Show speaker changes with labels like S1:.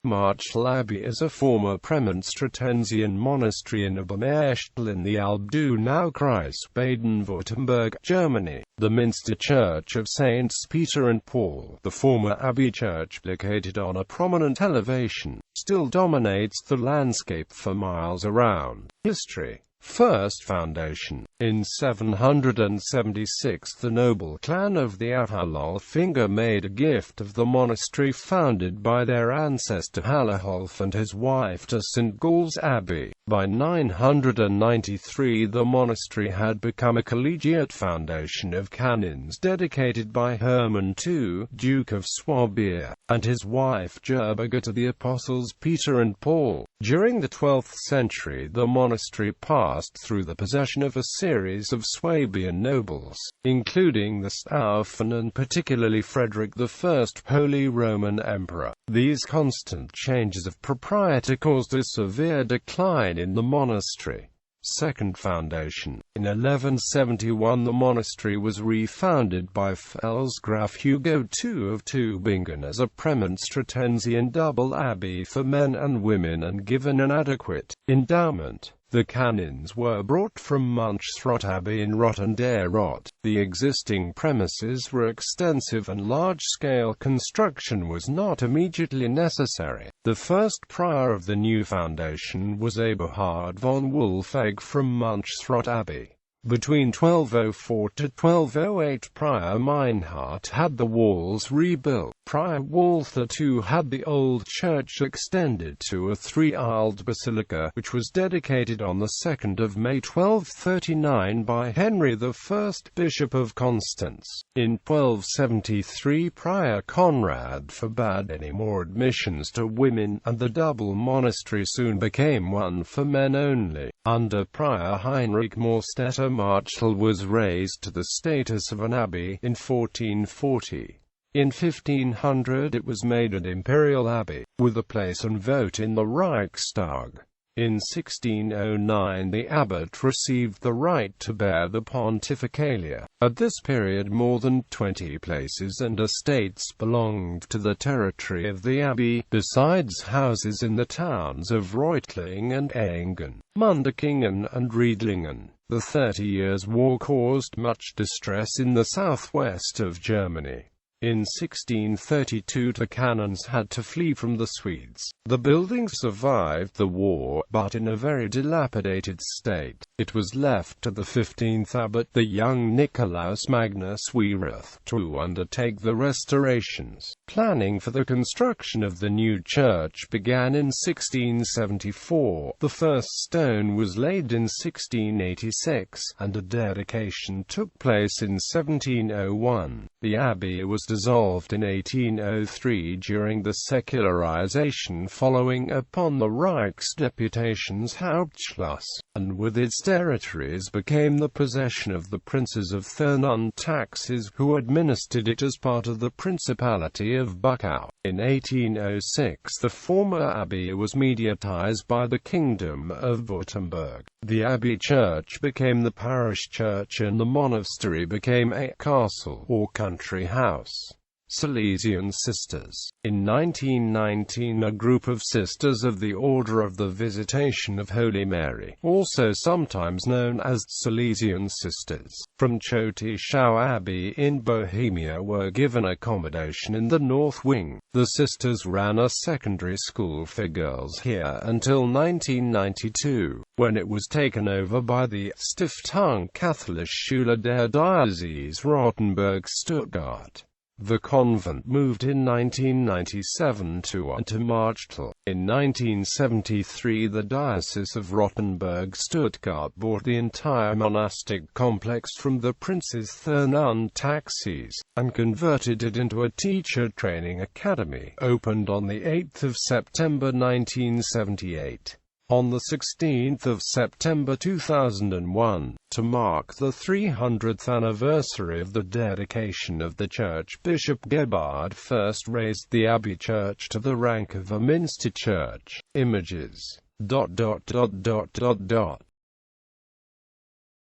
S1: Marchtal Abbey is a former Premonstratensian monastery in Obermarchtal in the Alb-Donau-Kreis, Baden-Württemberg, Germany. The minster church of Saints Peter and Paul, the former abbey church located on a prominent elevation, still dominates the landscape for miles around. History. First foundation. In 776 the noble clan of the Ahalolfinger made a gift of the monastery founded by their ancestor Halahulf and his wife to St. Gall's Abbey. By 993 the monastery had become a collegiate foundation of canons dedicated by Hermann II, Duke of Swabia, and his wife Gerberga to the apostles Peter and Paul. During the 12th century the monastery passed through the possession of a series of Swabian nobles, including the Staufen and particularly Frederick I, Holy Roman Emperor. These constant changes of proprietor caused a severe decline in the monastery. Second foundation. In 1171 the monastery was refounded by Pfalzgraf Hugo II of Tübingen as a Premonstratensian double abbey for men and women and given an adequate endowment. The canons were brought from Marchtal Abbey in Rot. The existing premises were extensive and large-scale construction was not immediately necessary. The first prior of the new foundation was Eberhard von Wulfegg from Marchtal Abbey. Between 1204 to 1208 Prior Meinhard had the walls rebuilt. Prior Walther II had the old church extended to a three-aisled basilica, which was dedicated on the 2nd of May 1239 by Henry I, Bishop of Constance. In 1273 Prior Conrad forbade any more admissions to women, and the double monastery soon became one for men only. Under Prior Heinrich Morstetter Marchtal was raised to the status of an abbey in 1440. In 1500 it was made an imperial abbey, with a place and vote in the Reichstag. In 1609 the abbot received the right to bear the pontificalia. At this period more than 20 places and estates belonged to the territory of the abbey, besides houses in the towns of Reutlingen and Engen, Munderkingen and Riedlingen. The 30 Years' War caused much distress in the southwest of Germany. In 1632 the canons had to flee from the Swedes. The building survived the war, but in a very dilapidated state. It was left to the 15th abbot, the young Nicolaus Magnus Wieruth, to undertake the restorations. Planning for the construction of the new church began in 1674. The first stone was laid in 1686, and a dedication took place in 1701. The abbey was dissolved in 1803 during the secularization following upon the Reichsdeputation's Hauptschluss, and with its territories became the possession of the princes of Thurn und Taxis, who administered it as part of the Principality of Buckau. In 1806 the former abbey was mediatized by the Kingdom of Württemberg. The abbey church became the parish church and the monastery became a castle or country house. Salesian Sisters. In 1919 a group of Sisters of the Order of the Visitation of Holy Mary, also sometimes known as Salesian Sisters, from Chotyshau Abbey in Bohemia were given accommodation in the North Wing. The Sisters ran a secondary school for girls here until 1992, when it was taken over by the Stiftung Katholische Schule der Diözese Rottenburg-Stuttgart. The convent moved in 1997 to Marchtal. In 1973 the Diocese of Rottenburg-Stuttgart bought the entire monastic complex from the Princes Thurn und Taxis, and converted it into a teacher training academy, opened on 8 September 1978. On 16 September 2001, to mark the 300th anniversary of the dedication of the church, Bishop Gebhard I raised the abbey church to the rank of a minster church. Images.